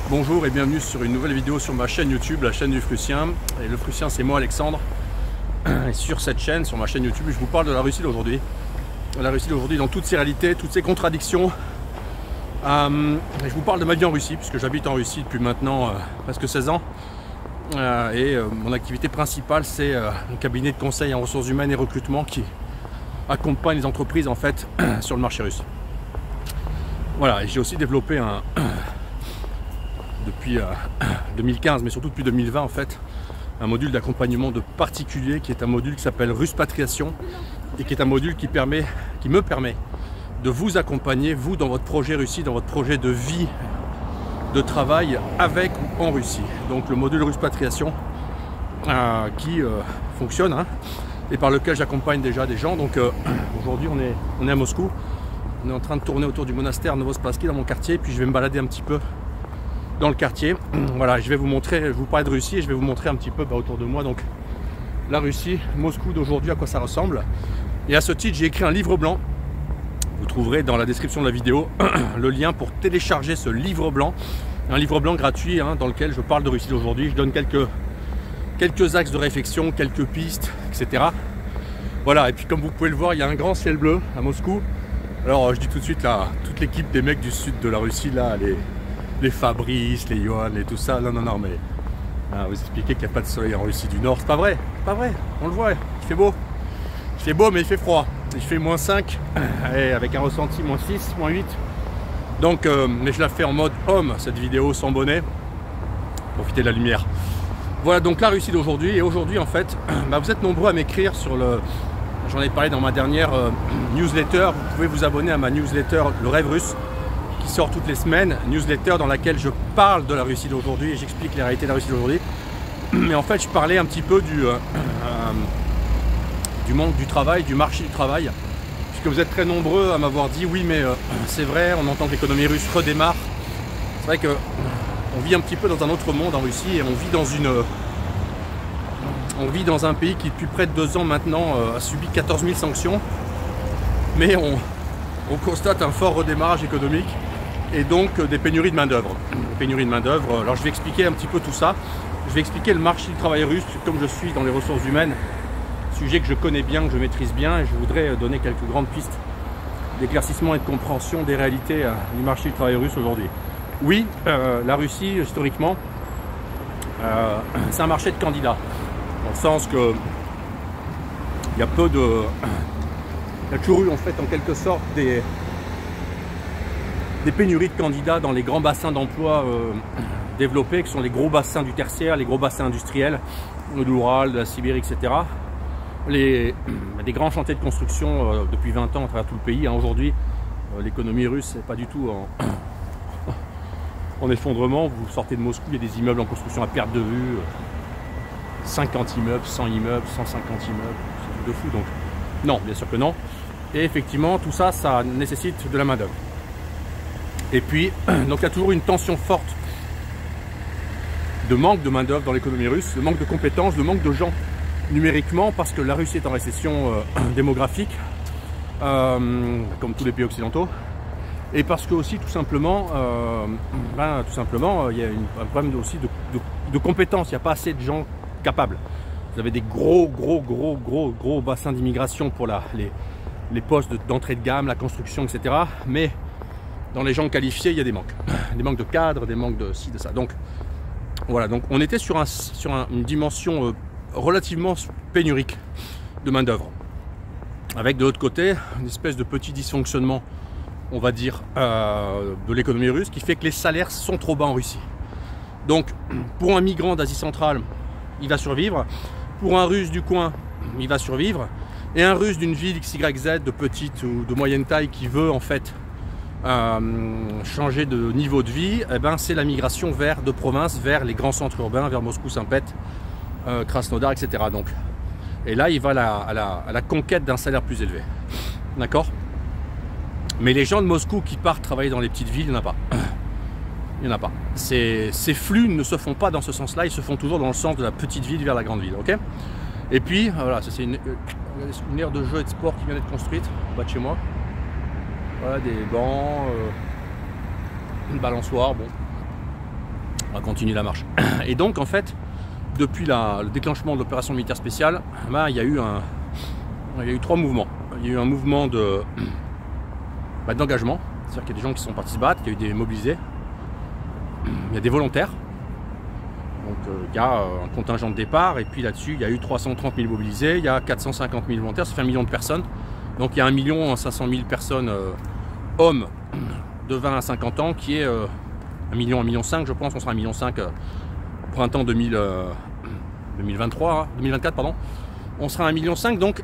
Bonjour et bienvenue sur une nouvelle vidéo sur ma chaîne YouTube, la chaîne du Frussien. Et le Frussien, c'est moi, Alexandre. Et sur cette chaîne, sur ma chaîne YouTube, je vous parle de la Russie d'aujourd'hui. La Russie d'aujourd'hui dans toutes ses réalités, toutes ses contradictions. Je vous parle de ma vie en Russie, puisque j'habite en Russie depuis maintenant presque 16 ans. Mon activité principale, c'est un cabinet de conseil en ressources humaines et recrutement qui accompagne les entreprises en fait sur le marché russe. Voilà, et j'ai aussi développé depuis 2015, mais surtout depuis 2020 en fait, un module d'accompagnement de particuliers qui est un module qui s'appelle Ruspatriation et qui est un module qui me permet de vous accompagner, vous, dans votre projet Russie, dans votre projet de vie, de travail avec ou en Russie. Donc le module Ruspatriation qui fonctionne et par lequel j'accompagne déjà des gens. Donc aujourd'hui on est à Moscou, on est en train de tourner autour du monastère Novospasski dans mon quartier, puis je vais me balader un petit peu dans le quartier. Voilà, je vais vous montrer, je vous parler de Russie et je vais vous montrer un petit peu autour de moi donc la Russie, Moscou d'aujourd'hui, à quoi ça ressemble. Et à ce titre, j'ai écrit un livre blanc. Vous trouverez dans la description de la vidéo le lien pour télécharger ce livre blanc, un livre blanc gratuit dans lequel je parle de Russie d'aujourd'hui. Je donne quelques axes de réflexion, quelques pistes, etc. Voilà, et puis comme vous pouvez le voir, il y a un grand ciel bleu à Moscou. Alors je dis tout de suite là, toute l'équipe des mecs du sud de la Russie là, les Fabrice, les Johan et tout ça, non, mais vous expliquez qu'il n'y a pas de soleil en Russie du Nord, c'est pas vrai, on le voit, il fait beau mais il fait froid, il fait -5 et avec un ressenti -6, -8, donc mais je la fais en mode homme cette vidéo sans bonnet, profitez de la lumière. Voilà donc la Russie d'aujourd'hui, et aujourd'hui en fait, vous êtes nombreux à m'écrire sur j'en ai parlé dans ma dernière newsletter, vous pouvez vous abonner à ma newsletter Le Rêve Russe, qui sort toutes les semaines, newsletter dans laquelle je parle de la Russie d'aujourd'hui et j'explique les réalités de la Russie d'aujourd'hui. Mais en fait, je parlais un petit peu du manque du travail, du marché du travail, puisque vous êtes très nombreux à m'avoir dit oui, mais c'est vrai, on entend que l'économie russe redémarre. C'est vrai que on vit un petit peu dans un autre monde en Russie et on vit dans un pays qui depuis près de 2 ans maintenant a subi 14 000 sanctions, mais on constate un fort redémarrage économique et donc des pénuries de main-d'œuvre. Alors je vais expliquer un petit peu tout ça. Je vais expliquer le marché du travail russe, comme je suis dans les ressources humaines, sujet que je connais bien, que je maîtrise bien, et je voudrais donner quelques grandes pistes d'éclaircissement et de compréhension des réalités du marché du travail russe aujourd'hui. Oui, la Russie, historiquement, c'est un marché de candidats, dans le sens que il y a toujours eu en fait en quelque sorte des pénuries de candidats dans les grands bassins d'emploi développés, qui sont les gros bassins du tertiaire, les gros bassins industriels, de l'Oural, de la Sibérie, etc. Des grands chantiers de construction depuis 20 ans à travers tout le pays. Aujourd'hui, l'économie russe n'est pas du tout en effondrement. Vous sortez de Moscou, il y a des immeubles en construction à perte de vue, 50 immeubles, 100 immeubles, 150 immeubles, c'est un truc de fou. Donc non, bien sûr que non. Et effectivement, tout ça, ça nécessite de la main-d'œuvre. Et puis, donc il y a toujours une tension forte de manque de main-d'œuvre dans l'économie russe, de manque de compétences, de manque de gens numériquement, parce que la Russie est en récession démographique, comme tous les pays occidentaux, et parce que aussi tout simplement, il y a un problème aussi de compétences. Il n'y a pas assez de gens capables. Vous avez des gros bassins d'immigration pour les postes d'entrée de gamme, la construction, etc. Mais dans les gens qualifiés, il y a des manques de cadres, des manques de ci, de ça. Donc voilà, donc on était sur une dimension relativement pénurique de main d'œuvre, avec de l'autre côté une espèce de petit dysfonctionnement, on va dire, de l'économie russe, qui fait que les salaires sont trop bas en Russie. Donc pour un migrant d'Asie centrale, il va survivre. Pour un russe du coin, il va survivre. Et un russe d'une ville XYZ de petite ou de moyenne taille qui veut en fait changer de niveau de vie, c'est la migration de province vers les grands centres urbains, vers Moscou, Saint-Pét, Krasnodar, etc. Donc, et là, il va à la conquête d'un salaire plus élevé. D'accord? Mais les gens de Moscou qui partent travailler dans les petites villes, il n'y en a pas. Il n'y en a pas. Ces flux ne se font pas dans ce sens-là, ils se font toujours dans le sens de la petite ville vers la grande ville. Ok? Et puis, voilà, ça c'est une aire de jeu et de sport qui vient d'être construite en bas de chez moi. Voilà, des bancs, une balançoire, bon. On va continuer la marche. Et donc en fait, depuis le déclenchement de l'opération militaire spéciale, bah, il y a eu 3 mouvements. Il y a eu un mouvement d'engagement, c'est-à-dire qu'il y a des gens qui sont partis se battre, il y a eu des mobilisés, il y a des volontaires, donc il y a un contingent de départ, et puis là-dessus il y a eu 330 000 mobilisés, il y a 450 000 volontaires, ça fait 1 million de personnes. Donc il y a 1 500 000 personnes, hommes de 20 à 50 ans, qui est 1 million, 1,5 million, je pense, on sera 1,5 million printemps 2024, pardon. On sera 1,5 million, donc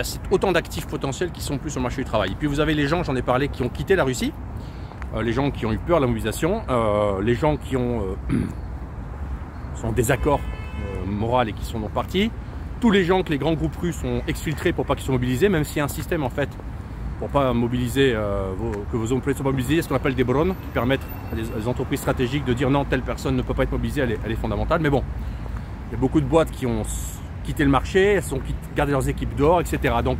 c'est autant d'actifs potentiels qui sont plus sur le marché du travail. Et puis vous avez les gens, j'en ai parlé, qui ont quitté la Russie, les gens qui ont eu peur de la mobilisation, les gens qui sont en désaccord moral et qui sont donc partis, tous les gens que les grands groupes russes ont exfiltrés pour pas qu'ils soient mobilisés, même s'il y a un système en fait pour pas mobiliser, que vos employés soient mobilisés, ce qu'on appelle des bornes, qui permettent à des entreprises stratégiques de dire non, telle personne ne peut pas être mobilisée, elle est fondamentale. Mais bon, il y a beaucoup de boîtes qui ont quitté le marché, elles ont gardé leurs équipes dehors, etc. Donc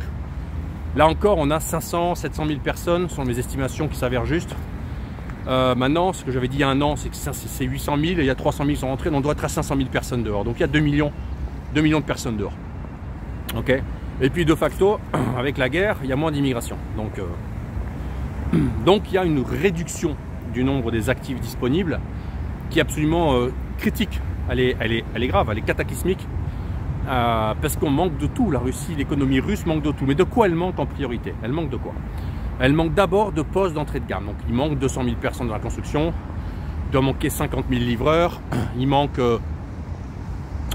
là encore, on a 500, 700 000 personnes, selon mes estimations, qui s'avèrent justes. Maintenant, ce que j'avais dit il y a 1 an, c'est que c'est 800 000 et il y a 300 000 qui sont rentrés, donc on doit être à 500 000 personnes dehors. Donc il y a 2 millions de personnes dehors. Ok. Et puis de facto, avec la guerre, il y a moins d'immigration. Donc il y a une réduction du nombre des actifs disponibles qui est absolument critique. Elle est grave, elle est cataclysmique. Parce qu'on manque de tout. La Russie, l'économie russe manque de tout. Mais de quoi elle manque en priorité? Elle manque de quoi? Elle manque d'abord de postes d'entrée de gamme. Donc il manque 200 000 personnes dans la construction. Il doit manquer 50 000 livreurs. Il manque...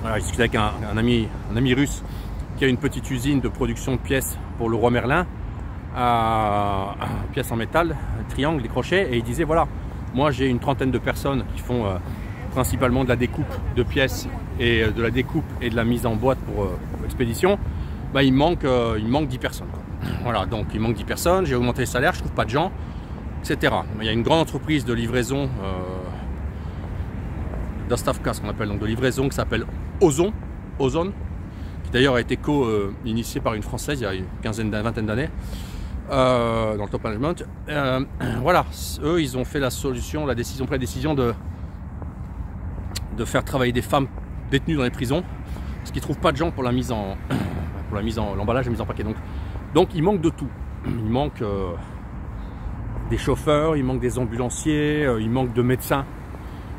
voilà, je discutais avec un ami russe qui a une petite usine de production de pièces pour le roi Merlin, pièces en métal, triangles, des crochets, et il disait voilà, moi j'ai une trentaine de personnes qui font principalement de la découpe de pièces et de la découpe et de la mise en boîte pour expédition. Bah, il manque 10 personnes. Voilà, donc il manque 10 personnes, j'ai augmenté les salaires, je trouve pas de gens, etc. Il y a une grande entreprise de livraison, d'Astavka, ce qu'on appelle, donc de livraison, qui s'appelle Ozon, qui d'ailleurs a été co-initié par une Française il y a une vingtaine d'années, dans le top management. Voilà, eux, ils ont fait la solution, pris la décision de faire travailler des femmes détenues dans les prisons, parce qu'ils ne trouvent pas de gens pour la mise en l'emballage, la mise en paquet. Donc il manque de tout. Il manque des chauffeurs, il manque des ambulanciers, il manque de médecins.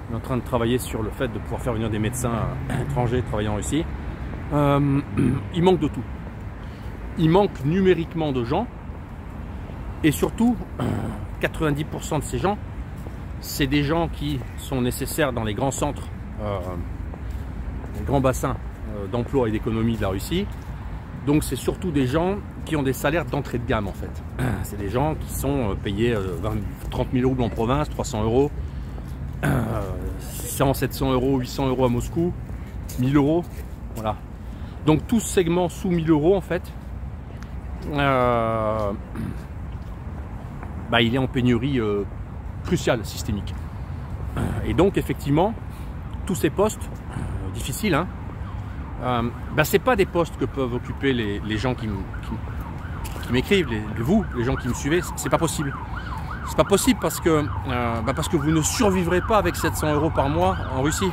On est en train de travailler sur le fait de pouvoir faire venir des médecins étrangers travaillant en Russie. Il manque de tout. Il manque numériquement de gens. Et surtout, 90% de ces gens, c'est des gens qui sont nécessaires dans les grands centres, les grands bassins d'emploi et d'économie de la Russie. Donc c'est surtout des gens qui ont des salaires d'entrée de gamme en fait. C'est des gens qui sont payés 30 000 roubles en province, 300 euros, 600, 700 euros, 800 euros à Moscou, 1000 euros, voilà. Donc tout ce segment sous 1000 euros en fait, bah, il est en pénurie cruciale, systémique. Et donc effectivement, tous ces postes, difficiles, hein, bah, c'est pas des postes que peuvent occuper les gens qui m'écrivent, les gens qui me suivez, c'est pas possible. C'est pas possible parce que vous ne survivrez pas avec 700 euros par mois en Russie,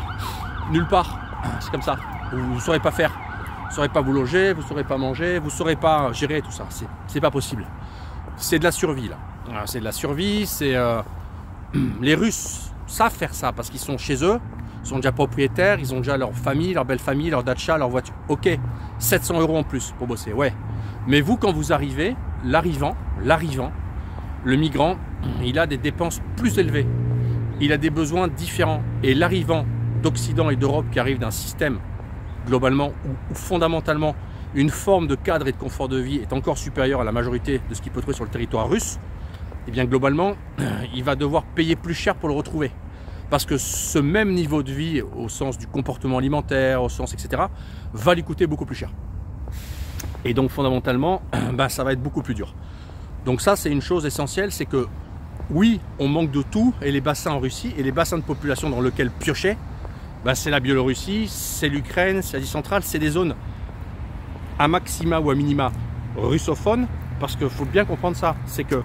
nulle part. C'est comme ça. Vous ne saurez pas faire, vous ne saurez pas vous loger, vous ne saurez pas manger, vous ne saurez pas gérer tout ça. C'est pas possible. C'est de la survie là. C'est de la survie. Les Russes savent faire ça parce qu'ils sont chez eux. Ils sont déjà propriétaires, ils ont déjà leur famille, leur belle famille, leur dacha, leur voiture. Ok, 700 euros en plus pour bosser, ouais. Mais vous, quand vous arrivez, l'arrivant, le migrant, il a des dépenses plus élevées. Il a des besoins différents. Et l'arrivant d'Occident et d'Europe qui arrive d'un système, globalement, où fondamentalement, une forme de cadre et de confort de vie est encore supérieure à la majorité de ce qu'il peut trouver sur le territoire russe, et bien globalement, il va devoir payer plus cher pour le retrouver. Parce que ce même niveau de vie, au sens du comportement alimentaire, au sens etc., va lui coûter beaucoup plus cher. Et donc fondamentalement, bah, ça va être beaucoup plus dur. Donc ça, c'est une chose essentielle, c'est que oui, on manque de tout, et les bassins en Russie, et les bassins de population dans lesquels piocher, bah, c'est la Biélorussie, c'est l'Ukraine, c'est l'Asie centrale, c'est des zones à maxima ou à minima russophones, parce qu'il faut bien comprendre ça, c'est que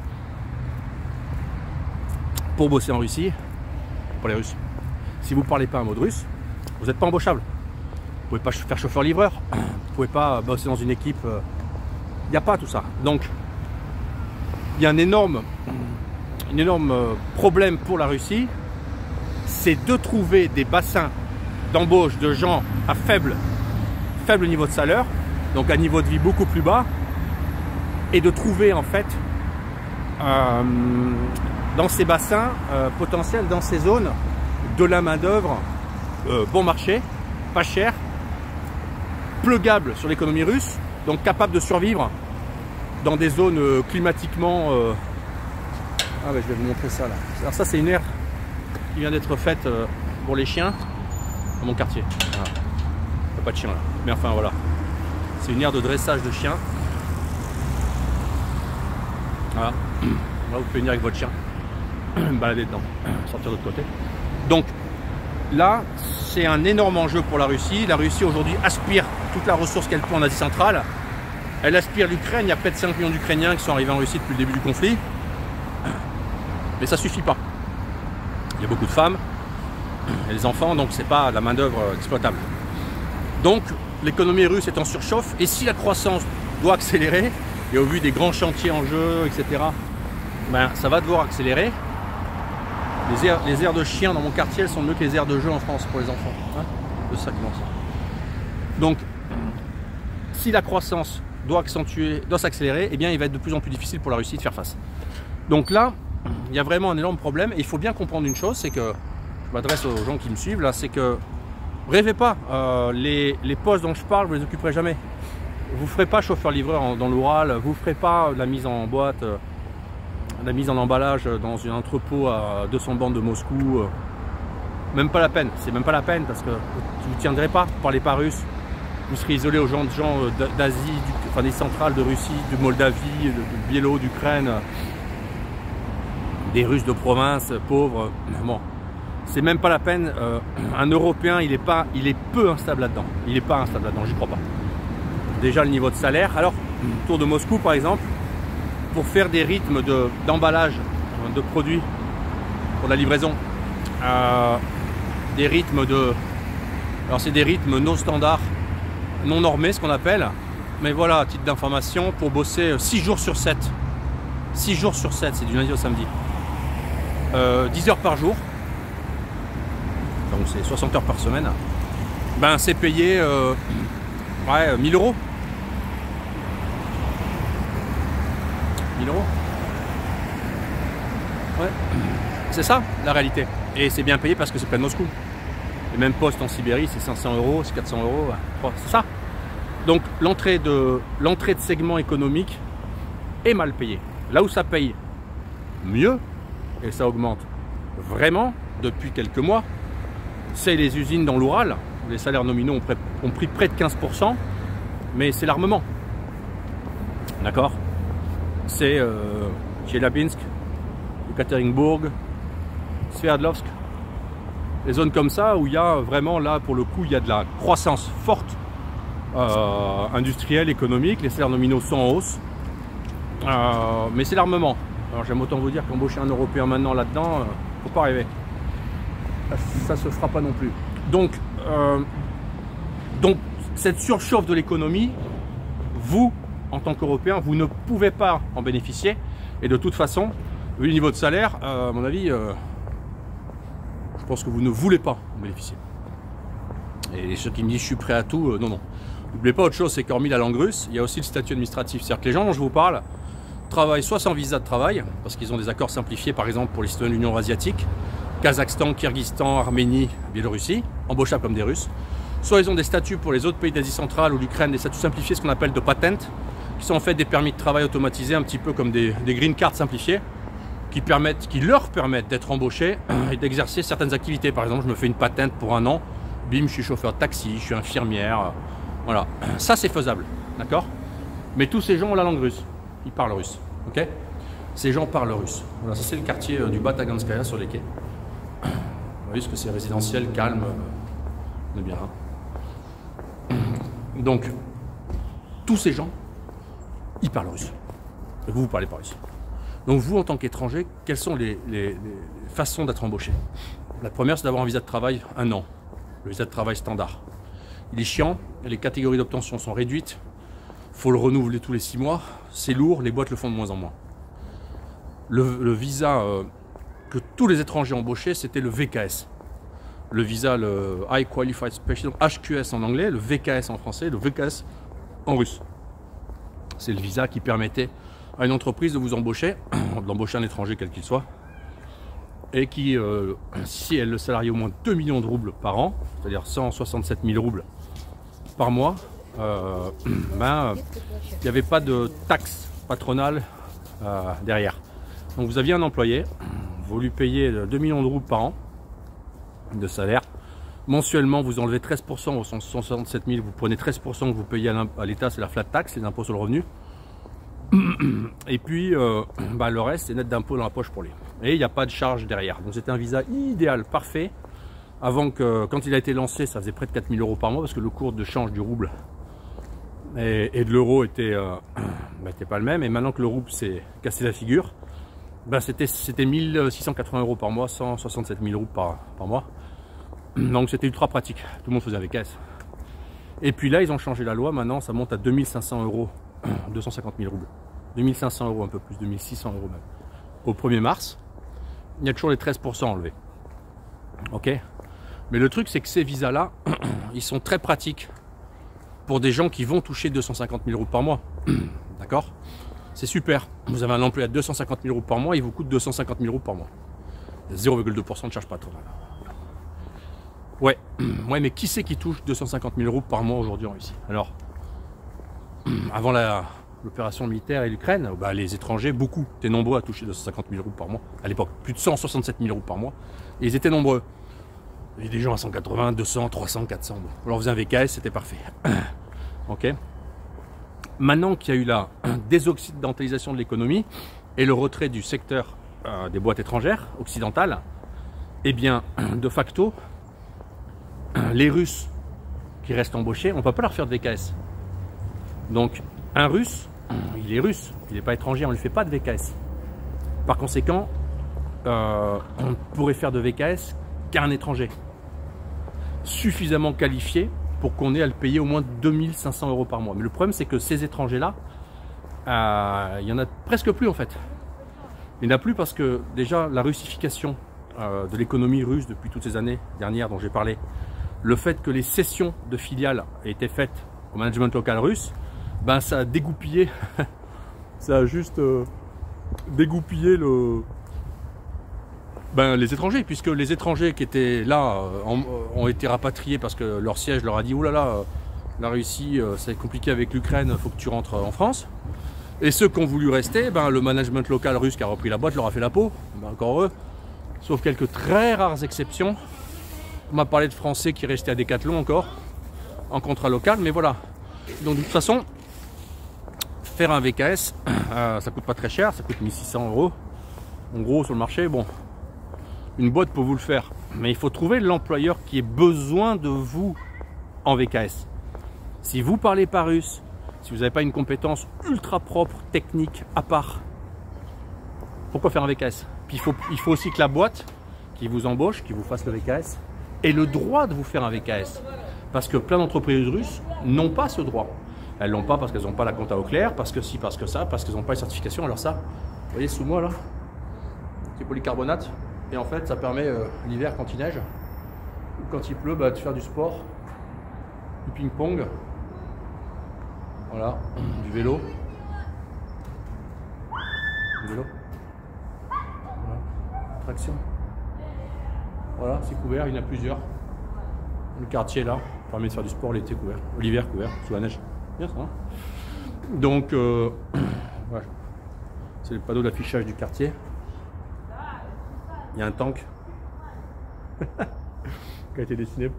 pour bosser en Russie, pour les Russes, si vous ne parlez pas un mot de russe, vous n'êtes pas embauchable. Vous ne pouvez pas faire chauffeur-livreur, vous ne pouvez pas bosser dans une équipe. Il n'y a pas tout ça. Donc, il y a un énorme problème pour la Russie, c'est de trouver des bassins d'embauche de gens à faible niveau de salaire, donc à niveau de vie beaucoup plus bas, et de trouver en fait dans ces bassins potentiels, dans ces zones, de la main d'œuvre bon marché, pas cher, pluggable sur l'économie russe, donc capable de survivre dans des zones climatiquement... Ah ouais, je vais vous montrer ça là. Alors ça c'est une aire qui vient d'être faite pour les chiens dans mon quartier. Voilà. Il n'y a pas de chien là. Mais enfin voilà. C'est une aire de dressage de chiens. Voilà. Là vous pouvez venir avec votre chien. Balader dedans. Sortir de l'autre côté. Donc là c'est un énorme enjeu pour la Russie. La Russie aujourd'hui aspire toute la ressource qu'elle peut en Asie centrale. Elle aspire l'Ukraine. Il y a près de 5 millions d'Ukrainiens qui sont arrivés en Russie depuis le début du conflit. Mais ça ne suffit pas. Il y a beaucoup de femmes et des enfants, donc c'est pas de la main d'œuvre exploitable. Donc l'économie russe est en surchauffe, et si la croissance doit accélérer, et au vu des grands chantiers en jeu, etc., ben, ça va devoir accélérer. Les aires de chiens dans mon quartier, elles sont mieux que les aires de jeu en France pour les enfants. Hein, de ça qui manque ça. Donc, si la croissance doit s'accélérer, eh bien il va être de plus en plus difficile pour la Russie de faire face. Donc là, il y a vraiment un énorme problème, et il faut bien comprendre une chose, c'est que, je m'adresse aux gens qui me suivent là, c'est que rêvez pas, les postes dont je parle, vous ne les occuperez jamais. Vous ne ferez pas chauffeur-livreur dans l'Oural, vous ne ferez pas la mise en boîte, la mise en emballage dans un entrepôt à 200 bornes de Moscou. Même pas la peine, c'est même pas la peine, parce que vous ne tiendrez pas, vous ne parlez pas russe. Vous serez isolé aux gens d'Asie, enfin des centrales de Russie, de Moldavie, de Biélo, d'Ukraine. Des Russes de province, pauvres, bon, c'est même pas la peine. Un Européen, il est peu instable là-dedans. Il n'est pas instable là-dedans, j'y crois pas. Déjà le niveau de salaire. Alors, autour de Moscou par exemple, pour faire des rythmes d'emballage de produits pour la livraison, des rythmes alors c'est des rythmes non standards, non normés, ce qu'on appelle. Mais voilà, à titre d'information, pour bosser 6 jours sur 7. 6 jours sur 7, c'est du lundi au samedi. 10 heures par jour, donc c'est 60 heures par semaine, ben c'est payé 1000 euros. 1000 euros. Ouais, c'est ça la réalité. Et c'est bien payé parce que c'est plein de Moscou. Les mêmes postes en Sibérie, c'est 500 euros, c'est 400 euros, c'est ça. Donc l'entrée de segments économiques est mal payée. Là où ça paye mieux, et ça augmente vraiment depuis quelques mois, c'est les usines dans l'Oural. Les salaires nominaux ont pris près de 15%, mais c'est l'armement. D'accord? C'est Chelyabinsk, Ekaterinbourg, Sverdlovsk, les zones comme ça où il y a vraiment, là pour le coup, il y a de la croissance forte industrielle, économique. Les salaires nominaux sont en hausse, mais c'est l'armement. Alors j'aime autant vous dire qu'embaucher un Européen maintenant là-dedans, faut pas rêver. Ça se fera pas non plus. Donc cette surchauffe de l'économie, vous, en tant qu'Européen, vous ne pouvez pas en bénéficier. Et de toute façon, vu le niveau de salaire, à mon avis, je pense que vous ne voulez pas en bénéficier. Et ceux qui me disent je suis prêt à tout, non. N'oubliez pas autre chose, c'est qu'hormis la langue russe, il y a aussi le statut administratif. C'est-à-dire que les gens dont je vous parle travaillent soit sans visa de travail, parce qu'ils ont des accords simplifiés, par exemple pour les citoyens de l'Union asiatique, Kazakhstan, Kyrgyzstan, Arménie, Biélorussie, embauchables comme des Russes. Soit ils ont des statuts pour les autres pays d'Asie centrale ou l'Ukraine, des statuts simplifiés, ce qu'on appelle de patent, qui sont en fait des permis de travail automatisés, un petit peu comme des green cards simplifiés, qui leur permettent d'être embauchés et d'exercer certaines activités. Par exemple, je me fais une patente pour 1 an, bim, je suis chauffeur de taxi, je suis infirmière, voilà. Ça c'est faisable, d'accord? Mais tous ces gens ont la langue russe. Ils parlent russe, ok? Ces gens parlent russe. Voilà, ça c'est le quartier du Bataganskaya sur les quais. Vous voyez ce que c'est résidentiel, calme, on est bien là. Donc, tous ces gens, ils parlent russe. Et vous, vous parlez pas russe. Donc vous, en tant qu'étranger, quelles sont les façons d'être embauché? La première, c'est d'avoir un visa de travail 1 an. Le visa de travail standard. Il est chiant, les catégories d'obtention sont réduites. Il faut le renouveler tous les 6 mois. C'est lourd, les boîtes le font de moins en moins. Le visa que tous les étrangers embauchaient, c'était le VKS. Le visa, le High Qualified Special, HQS en anglais, le VKS en français, le VKS en russe. C'est le visa qui permettait à une entreprise de vous embaucher, d'embaucher un étranger quel qu'il soit, et qui, si elle le salariait au moins 2 millions de roubles par an, c'est-à-dire 167 000 roubles par mois, il n'y avait pas de taxe patronale derrière. Donc vous aviez un employé, vous lui payez 2 millions de roubles par an de salaire. Mensuellement, vous enlevez 13% aux 167 000, vous prenez 13% que vous payez à l'État, c'est la flat tax, c'est l'impôt sur le revenu. Et puis, le reste, c'est net d'impôt dans la poche pour lui. Et il n'y a pas de charge derrière. Donc c'était un visa idéal, parfait. Avant que, quand il a été lancé, ça faisait près de 4 000 euros par mois parce que le cours de change du rouble et de l'euro était pas le même. Et maintenant que le rouble s'est cassé la figure, c'était 1 680 euros par mois, 167 000 roubles par mois. Donc c'était ultra pratique. Tout le monde faisait un VKS. Et puis là, ils ont changé la loi. Maintenant, ça monte à 2 500 euros, 250 000 roubles. 2 600 euros, un peu plus, 2 600 euros même. Au 1er mars, il y a toujours les 13% enlevés. Ok. Mais le truc, c'est que ces visas-là, ils sont très pratiques pour des gens qui vont toucher 250 000 euros par mois. D'accord? C'est super. Vous avez un employé à 250 000 euros par mois, il vous coûte 250 000 euros par mois. 0,2% de charge patronale. Ouais, mais qui c'est qui touche 250 000 euros par mois aujourd'hui en Russie? Alors, avant l'opération militaire et l'Ukraine, les étrangers, beaucoup, étaient nombreux à toucher 250 000 euros par mois. À l'époque, plus de 167 000 euros par mois. Et ils étaient nombreux. Il y a des gens à 180, 200, 300, 400. Bon. Alors on faisait un VKS, c'était parfait. Ok. Maintenant qu'il y a eu la désoccidentalisation de l'économie et le retrait du secteur des boîtes étrangères occidentales, eh bien, de facto, les Russes qui restent embauchés, on ne peut pas leur faire de VKS. Donc, un Russe, il est russe, il n'est pas étranger, on ne lui fait pas de VKS. Par conséquent, on ne pourrait faire de VKS qu'un étranger suffisamment qualifié pour qu'on ait à le payer au moins 2 500 euros par mois. Mais le problème, c'est que ces étrangers-là, il n'y en a presque plus en fait. Il n'y en a plus parce que déjà la russification de l'économie russe depuis toutes ces années dernières dont j'ai parlé, le fait que les cessions de filiales aient été faites au management local russe, ça a dégoupillé, ça a juste dégoupillé les étrangers, puisque les étrangers qui étaient là ont été rapatriés parce que leur siège leur a dit « Ouh là là, la Russie, c'est compliqué avec l'Ukraine, il faut que tu rentres en France ». Et ceux qui ont voulu rester, le management local russe qui a repris la boîte leur a fait la peau, encore eux, sauf quelques très rares exceptions. On m'a parlé de Français qui restaient à Decathlon encore, en contrat local, mais voilà. Donc de toute façon, faire un VKS, ça coûte pas très cher, ça coûte 1 600 euros. En gros, sur le marché, bon, une boîte peut vous le faire. Mais il faut trouver l'employeur qui ait besoin de vous en VKS. Si vous parlez pas russe, si vous n'avez pas une compétence ultra propre, technique, à part, pourquoi faire un VKS? Puis il faut aussi que la boîte qui vous embauche, qui vous fasse le VKS, ait le droit de vous faire un VKS. Parce que plein d'entreprises russes n'ont pas ce droit. Elles l'ont pas parce qu'elles n'ont pas la compta au clair, parce que si, parce que ça, parce qu'elles n'ont pas les certifications. Alors ça, vous voyez sous moi là, c'est polycarbonate. Et en fait, ça permet l'hiver quand il neige, ou quand il pleut, de faire du sport, du ping-pong, voilà, du vélo. Du vélo. Voilà, traction. Voilà, c'est couvert, il y en a plusieurs. Le quartier là, permet de faire du sport l'été couvert, l'hiver couvert, sous la neige. Bien ça, hein. Donc, voilà. C'est le panneau d'affichage du quartier. Il y a un tank qui a été dessiné.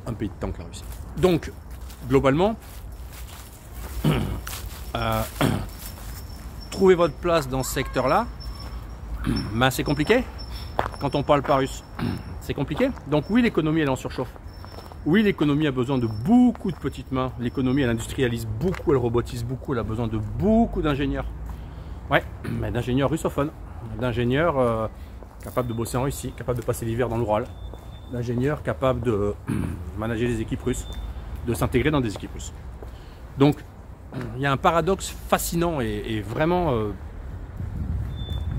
Un pays de tank la Russie. Donc, globalement, trouver votre place dans ce secteur-là, c'est compliqué. Quand on parle pas russe, c'est compliqué. Donc oui, l'économie elle est en surchauffe. Oui, l'économie a besoin de beaucoup de petites mains. L'économie elle industrialise beaucoup, elle robotise beaucoup, elle a besoin de beaucoup d'ingénieurs. Ouais, mais d'ingénieurs russophones, d'ingénieurs capable de bosser en Russie, capable de passer l'hiver dans l'Oural, l'ingénieur capable de manager les équipes russes, de s'intégrer dans des équipes russes. Donc il y a un paradoxe fascinant et vraiment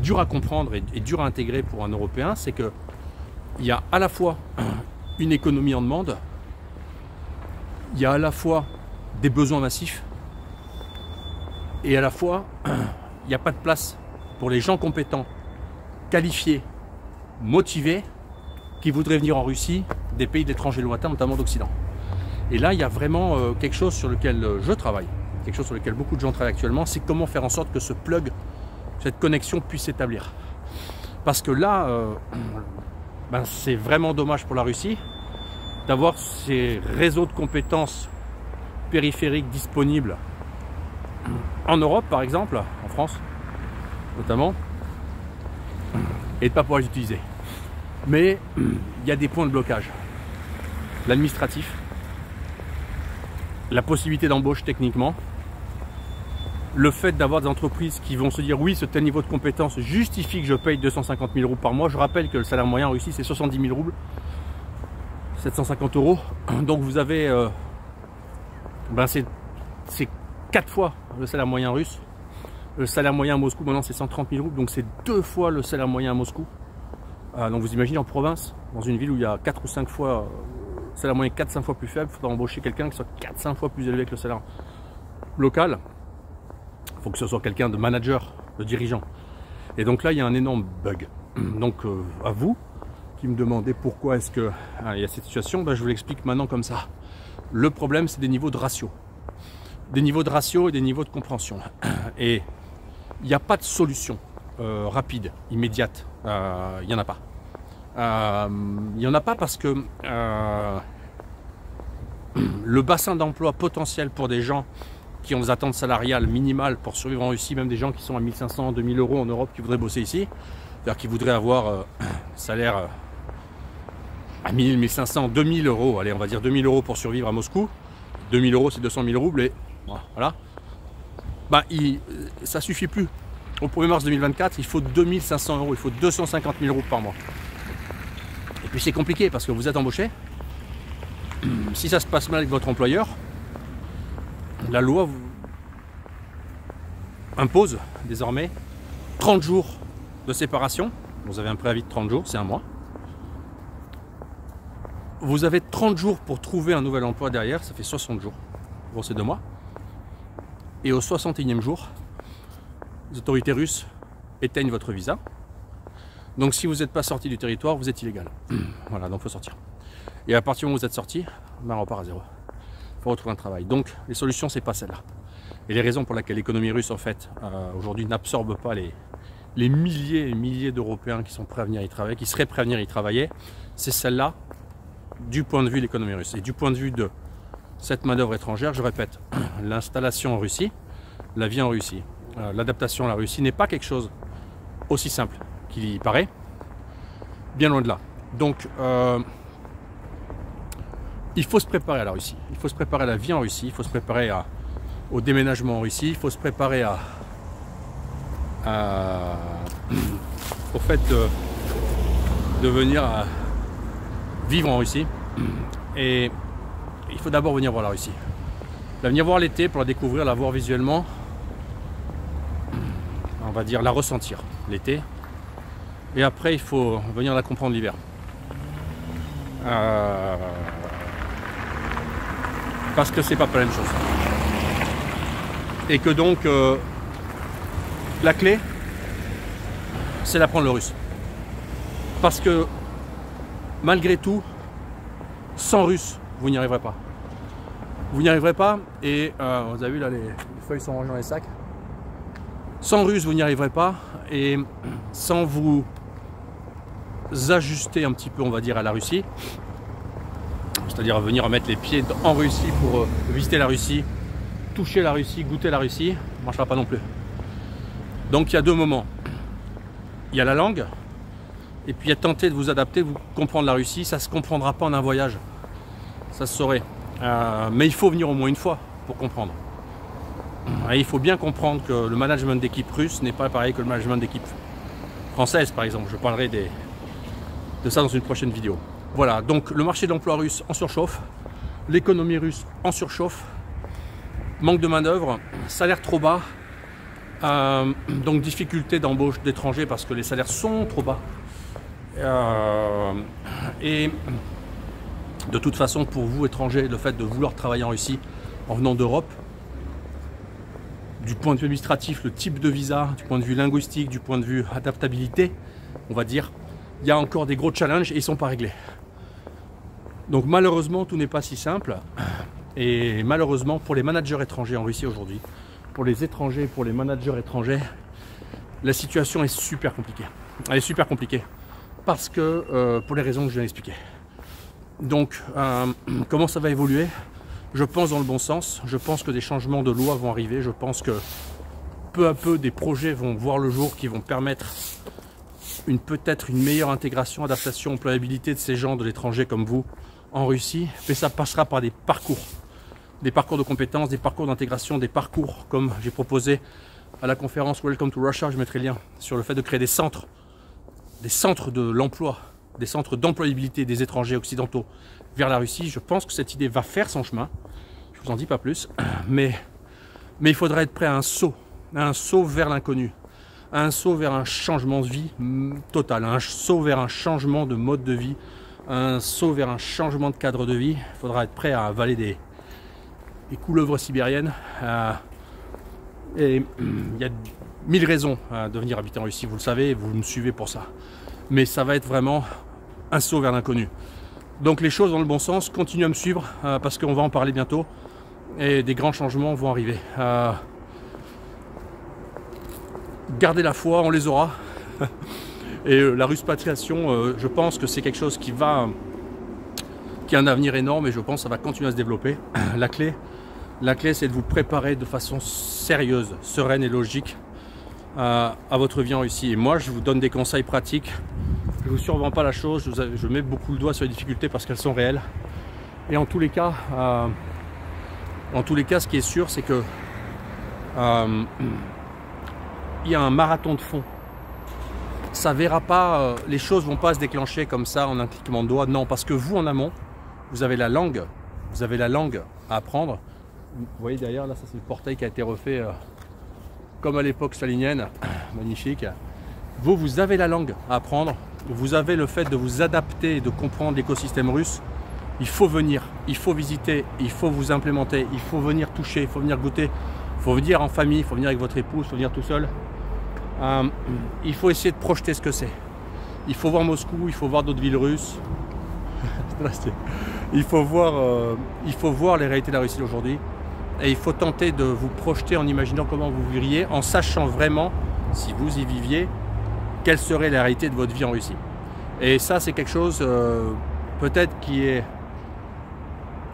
dur à comprendre et dur à intégrer pour un Européen, c'est que il y a à la fois une économie en demande, il y a à la fois des besoins massifs et à la fois il n'y a pas de place pour les gens compétents, qualifiés, motivés qui voudraient venir en Russie des pays d'étrangers lointains, notamment d'Occident. Et là il y a vraiment quelque chose sur lequel je travaille, quelque chose sur lequel beaucoup de gens travaillent actuellement, c'est comment faire en sorte que ce plug, cette connexion puisse s'établir. Parce que là, c'est vraiment dommage pour la Russie d'avoir ces réseaux de compétences périphériques disponibles en Europe, par exemple, en France notamment, et de ne pas pouvoir les utiliser. Mais il y a des points de blocage. L'administratif, la possibilité d'embauche techniquement, le fait d'avoir des entreprises qui vont se dire oui, ce tel niveau de compétence justifie que je paye 250 000 roubles par mois. Je rappelle que le salaire moyen en Russie c'est 70 000 roubles, 750 €. Donc vous avez, c'est 4 fois le salaire moyen russe. Le salaire moyen à Moscou maintenant c'est 130 000 roubles, donc c'est 2 fois le salaire moyen à Moscou. Donc vous imaginez en province, dans une ville où il y a 4 ou 5 fois, le salaire moyen 4-5 fois plus faible, il faudra embaucher quelqu'un qui soit 4-5 fois plus élevé que le salaire local. Il faut que ce soit quelqu'un de manager, de dirigeant. Et donc là, il y a un énorme bug. Donc à vous qui me demandez pourquoi est-ce qu'il y a cette situation, je vous l'explique maintenant comme ça. Le problème, c'est des niveaux de ratio. Des niveaux de ratio et des niveaux de compréhension. Et il n'y a pas de solution rapide, immédiate. Il n'y en a pas. Il n'y en a pas parce que le bassin d'emploi potentiel pour des gens qui ont des attentes salariales minimales pour survivre en Russie, même des gens qui sont à 1500, 2000 € en Europe qui voudraient bosser ici, c'est-à-dire qui voudraient avoir un salaire à 1000, 1500, 2000 €, allez on va dire 2000 € pour survivre à Moscou, 2000 € c'est 200 000 roubles et voilà, ça suffit plus. Au 1er mars 2024, il faut 2500 €, il faut 250 000 roubles par mois. Et puis c'est compliqué parce que vous êtes embauché, si ça se passe mal avec votre employeur, la loi vous impose désormais 30 jours de séparation. Vous avez un préavis de 30 jours, c'est un mois. Vous avez 30 jours pour trouver un nouvel emploi derrière, ça fait 60 jours. Bon, c'est 2 mois. Et au 61e jour, les autorités russes éteignent votre visa. Donc si vous n'êtes pas sorti du territoire, vous êtes illégal. Voilà, donc il faut sortir. Et à partir du moment où vous êtes sorti, on repart à zéro. Il faut retrouver un travail. Donc les solutions, c'est pas celle-là. Et les raisons pour lesquelles l'économie russe, en fait, aujourd'hui n'absorbe pas les milliers et milliers d'Européens qui sont prêts à venir y travailler, qui seraient prêts à venir y travailler, c'est celle-là du point de vue de l'économie russe. Et du point de vue de cette main-d'œuvre étrangère, je répète, l'installation en Russie, la vie en Russie, l'adaptation à la Russie n'est pas quelque chose aussi simple qu'il y paraît, bien loin de là. Donc, il faut se préparer à la Russie, il faut se préparer à la vie en Russie, il faut se préparer au déménagement en Russie, il faut se préparer au fait de venir vivre en Russie. Et il faut d'abord venir voir la Russie. La venir voir l'été pour la découvrir, la voir visuellement, on va dire la ressentir l'été. Et après il faut venir la comprendre l'hiver. Parce que c'est pas la même chose. Et que donc la clé c'est d'apprendre le russe. Parce que malgré tout, sans russe, vous n'y arriverez pas. Vous n'y arriverez pas et vous avez vu là les feuilles sont rangées dans les sacs. Sans russe, vous n'y arriverez pas et sans vous ajuster un petit peu, on va dire, à la Russie, c'est-à-dire venir mettre les pieds en Russie pour visiter la Russie, toucher la Russie, goûter la Russie, ça ne marchera pas non plus. Donc il y a deux moments. Il y a la langue, et puis il y a tenter de vous adapter, de vous comprendre la Russie. Ça ne se comprendra pas en un voyage, ça se saurait. Mais il faut venir au moins une fois pour comprendre. Et il faut bien comprendre que le management d'équipe russe n'est pas pareil que le management d'équipe françaises par exemple. Je parlerai de ça dans une prochaine vidéo. Voilà, donc le marché de l'emploi russe en surchauffe, l'économie russe en surchauffe, manque de main d'œuvre, salaire trop bas, donc difficulté d'embauche d'étrangers parce que les salaires sont trop bas. Et de toute façon, pour vous étrangers, le fait de vouloir travailler en Russie en venant d'Europe, du point de vue administratif, le type de visa, du point de vue linguistique, du point de vue adaptabilité, on va dire, il y a encore des gros challenges et ils ne sont pas réglés. Donc malheureusement, tout n'est pas si simple. Et malheureusement, pour les managers étrangers en Russie aujourd'hui, pour les étrangers, pour les managers étrangers, la situation est super compliquée. Elle est super compliquée parce que, pour les raisons que je viens d'expliquer. Donc, comment ça va évoluer? Je pense dans le bon sens. Je pense que des changements de loi vont arriver. Je pense que peu à peu, des projets vont voir le jour qui vont permettre peut-être une meilleure intégration, adaptation, employabilité de ces gens de l'étranger comme vous en Russie. Mais ça passera par des parcours de compétences, des parcours d'intégration, des parcours comme j'ai proposé à la conférence Welcome to Russia. Je mettrai le lien sur le fait de créer des centres de l'emploi, des centres d'employabilité des étrangers occidentaux vers la Russie. Je pense que cette idée va faire son chemin. Je vous en dis pas plus, mais il faudra être prêt à un saut vers l'inconnu, un saut vers un changement de vie total, un saut vers un changement de mode de vie, un saut vers un changement de cadre de vie. Il faudra être prêt à avaler des couleuvres sibériennes. Et il y a 1000 raisons de venir habiter en Russie, vous le savez, vous me suivez pour ça. Mais ça va être vraiment un saut vers l'inconnu. Donc les choses dans le bon sens, continuez à me suivre parce qu'on va en parler bientôt et des grands changements vont arriver. Gardez la foi, on les aura. Et la ruspatriation, je pense que c'est quelque chose qui a un avenir énorme et je pense que ça va continuer à se développer. La clé c'est de vous préparer de façon sérieuse, sereine et logique à votre vie en Russie. Et moi, je vous donne des conseils pratiques. Je ne vous survends pas la chose, je mets beaucoup le doigt sur les difficultés parce qu'elles sont réelles. Et en tous les cas, ce qui est sûr, c'est que il y a un marathon de fond. Ça verra pas, les choses vont pas se déclencher comme ça en un cliquement de doigts. Non, parce que vous en amont, vous avez la langue à apprendre. Vous voyez derrière, là, ça c'est le portail qui a été refait comme à l'époque stalinienne, magnifique. Vous avez la langue à apprendre, vous avez le fait de vous adapter et de comprendre l'écosystème russe. Il faut venir, il faut visiter, il faut vous implémenter, il faut venir toucher, il faut venir goûter, il faut venir en famille, il faut venir avec votre épouse, il faut venir tout seul. Il faut essayer de projeter ce que c'est. Il faut voir Moscou, il faut voir d'autres villes russes. Il faut voir les réalités de la Russie d'aujourd'hui. Et il faut tenter de vous projeter en imaginant comment vous vivriez, en sachant vraiment, si vous y viviez, quelle serait la réalité de votre vie en Russie. Et ça, c'est quelque chose peut-être qui est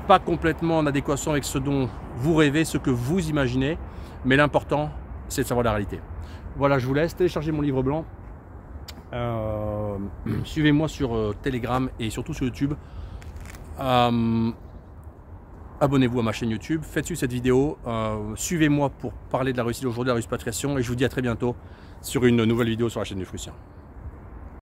pas complètement en adéquation avec ce dont vous rêvez, ce que vous imaginez, mais l'important, c'est de savoir la réalité. Voilà, je vous laisse télécharger mon livre blanc. Suivez-moi sur Telegram et surtout sur YouTube. Abonnez-vous à ma chaîne YouTube, faites suivre cette vidéo, suivez-moi pour parler de la Russie d'aujourd'hui, de la ruspatriation, et je vous dis à très bientôt sur une nouvelle vidéo sur la chaîne du Frussien.